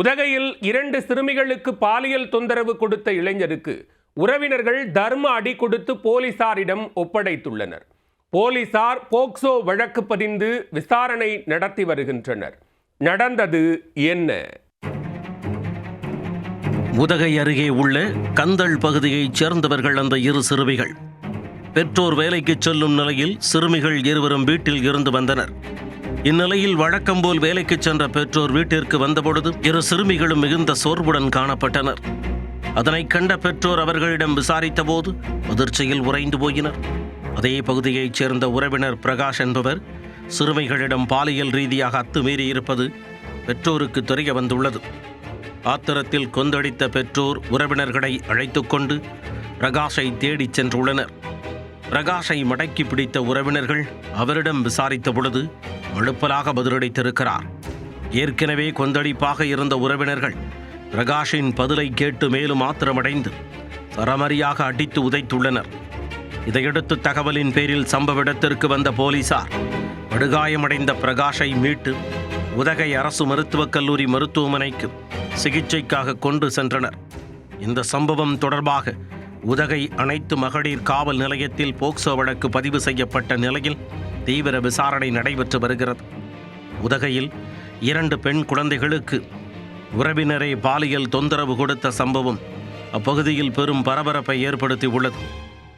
உதகையில் 2 சிறுமிகளுக்கு பாலியல் தொந்தரவு கொடுத்த இளைஞருக்கு உறவினர்கள் தர்ம அடி கொடுத்து போலீசாரிடம் ஒப்படைத்துள்ளனர். போலீசார் போக்சோ வழக்கு பதிந்து விசாரணை நடத்தி வருகின்றனர். நடந்தது என்ன? உதகை அருகே உள்ள கந்தள் பகுதியைச் சேர்ந்தவர்கள் அந்த 2 சிறுமிகள். பெற்றோர் வேலைக்கு செல்லும் நிலையில் சிறுமிகள் இருவரும் வீட்டில் இருந்து வந்தனர். இந்நிலையில் வழக்கம்போல் வேலைக்கு சென்ற பெற்றோர் வீட்டிற்கு வந்தபொழுது 2 சிறுமிகளும் மிகுந்த சோர்வுடன் காணப்பட்டனர். அதனை கண்ட பெற்றோர் அவர்களிடம் விசாரித்த போது அதிர்ச்சியில் உறைந்து போயினர். அதே பகுதியைச் சேர்ந்த உறவினர் பிரகாஷ் என்பவர் சிறுமிகளிடம் பாலியல் ரீதியாக அத்துமீறி இருப்பது பெற்றோருக்கு தெரிய வந்துள்ளது. ஆத்திரத்தில் கொந்தளித்த பெற்றோர் உறவினர்களை அழைத்துக் கொண்டு பிரகாஷை தேடிச் சென்றுள்ளனர். பிரகாஷை மடக்கி பிடித்த உறவினர்கள் அவரிடம் விசாரித்த பொழுது மழுப்பலாக பதிலளித்திருக்கிறார். ஏற்கனவே கொந்தளிப்பாக இருந்த உறவினர்கள் பிரகாஷின் பதிலை கேட்டு மேலும் ஆத்திரமடைந்து சரமரியாக அடித்து உதைத்துள்ளனர். இதையடுத்து தகவலின் பேரில் சம்பவ இடத்திற்கு வந்த போலீசார் படுகாயமடைந்த பிரகாஷை மீட்டு உதகை அரசு மருத்துவக் கல்லூரி மருத்துவமனைக்கு சிகிச்சைக்காக கொண்டு சென்றனர். இந்த சம்பவம் தொடர்பாக உதகை அனைத்து மகளிர் காவல் நிலையத்தில் போக்சோ வழக்கு பதிவு செய்யப்பட்ட நிலையில் தீவிர விசாரணை நடைபெற்று வருகிறது. உதகையில் 2 பெண் குழந்தைகளுக்கு உறவினரை பாலியல் தொந்தரவு கொடுத்த சம்பவம் அப்பகுதியில் பெரும் பரபரப்பை ஏற்படுத்தி உள்ளது.